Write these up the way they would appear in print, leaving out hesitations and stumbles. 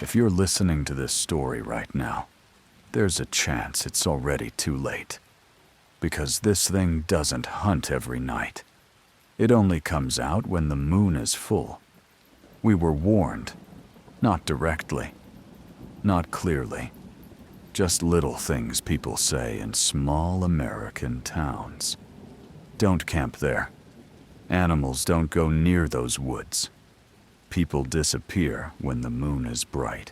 If you're listening to this story right now, there's a chance it's already too late. Because this thing doesn't hunt every night. It only comes out when the moon is full. We were warned, not directly, not clearly, just little things people say in small American towns. Don't camp there. Animals don't go near those woods. People disappear when the moon is bright.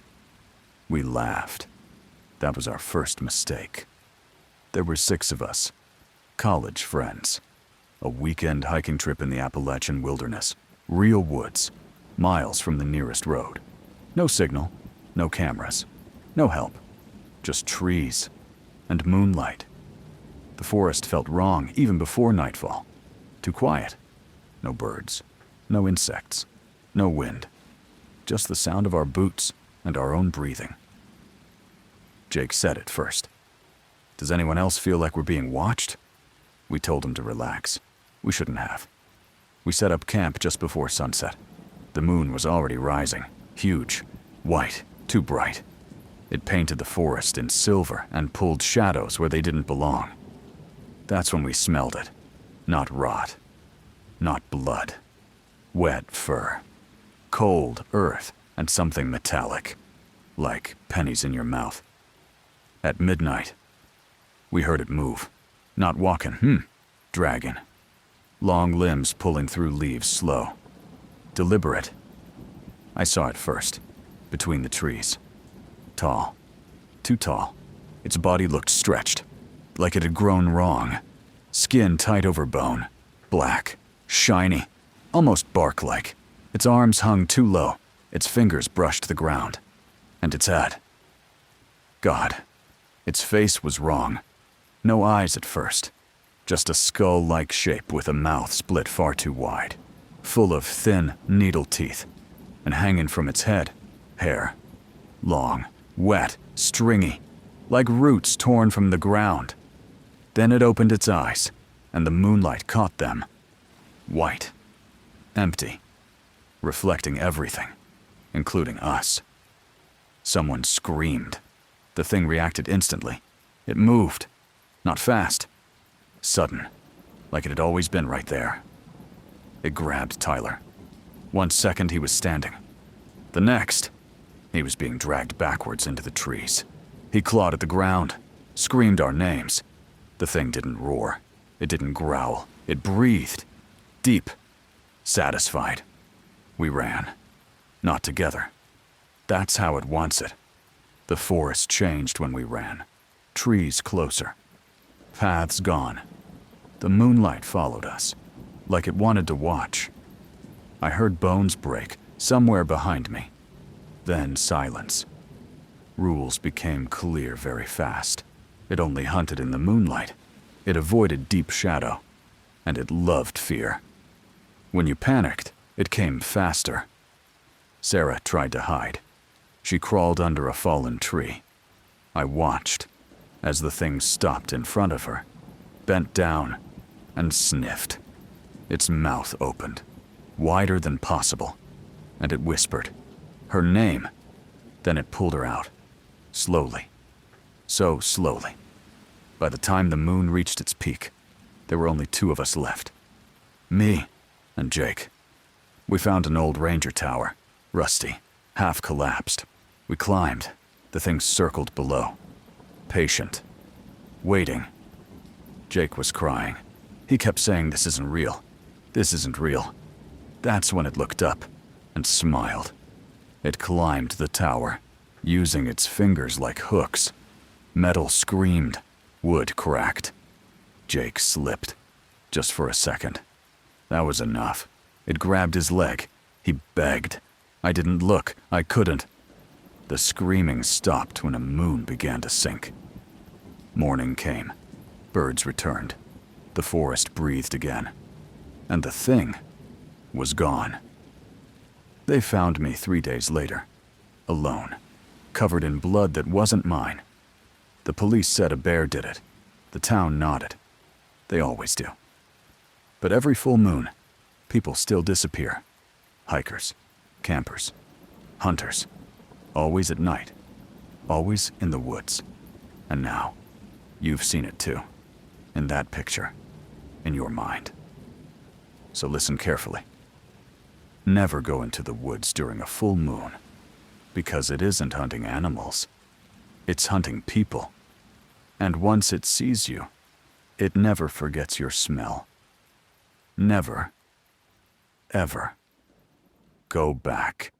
We laughed. That was our first mistake. There were 6 of us, college friends. A weekend hiking trip in the Appalachian wilderness, real woods, miles from the nearest road. No signal, no cameras, no help, just trees and moonlight. The forest felt wrong even before nightfall. Too quiet. No birds, no insects, no wind. Just the sound of our boots and our own breathing. Jake said it first. Does anyone else feel like we're being watched? We told him to relax. We shouldn't have. We set up camp just before sunset. The moon was already rising, huge, white, too bright. It painted the forest in silver and pulled shadows where they didn't belong. That's when we smelled it. Not rot. Not blood. Wet fur. Cold earth and something metallic. Like pennies in your mouth. At midnight, we heard it move. Not walking, dragging. Long limbs pulling through leaves slow. Deliberate. I saw it first, between the trees. Tall. Too tall. Its body looked stretched, like it had grown wrong. Skin tight over bone. Black. Shiny. Almost bark-like. Its arms hung too low. Its fingers brushed the ground. And its head. God. Its face was wrong. No eyes at first. Just a skull-like shape with a mouth split far too wide. Full of thin needle teeth. And hanging from its head, hair. Long, wet, stringy. Like roots torn from the ground. Then it opened its eyes, and the moonlight caught them. White. Empty. Reflecting everything, including us. Someone screamed. The thing reacted instantly. It moved. Not fast. Sudden. Like it had always been right there. It grabbed Tyler. 1 second he was standing. The next, he was being dragged backwards into the trees. He clawed at the ground, screamed our names. The thing didn't roar. It didn't growl. It breathed. Deep. Satisfied. We ran. Not together. That's how it wants it. The forest changed when we ran. Trees closer. Paths gone. The moonlight followed us, like it wanted to watch. I heard bones break somewhere behind me. Then silence. Rules became clear very fast. It only hunted in the moonlight. It avoided deep shadow. And it loved fear. When you panicked, it came faster. Sarah tried to hide. She crawled under a fallen tree. I watched as the thing stopped in front of her, bent down, and sniffed. Its mouth opened, wider than possible, and it whispered her name. Then it pulled her out, slowly, so slowly. By the time the moon reached its peak, there were only 2 of us left. Me and Jake. We found an old ranger tower, rusty, half collapsed. We climbed. The thing circled below. Patient. Waiting. Jake was crying. He kept saying, "This isn't real. This isn't real." That's when it looked up and smiled. It climbed the tower, using its fingers like hooks. Metal screamed. Wood cracked. Jake slipped. Just for a second. That was enough. It grabbed his leg. He begged. I didn't look. I couldn't. The screaming stopped when a moon began to sink. Morning came. Birds returned. The forest breathed again. And the thing was gone. They found me 3 days later, alone, covered in blood that wasn't mine. The police said a bear did it. The town nodded. They always do. But every full moon, people still disappear. Hikers, campers, hunters. Always at night. Always in the woods. And now, you've seen it too. In that picture. In your mind. So listen carefully. Never go into the woods during a full moon. Because it isn't hunting animals. It's hunting people. And once it sees you, it never forgets your smell. Never, ever go back.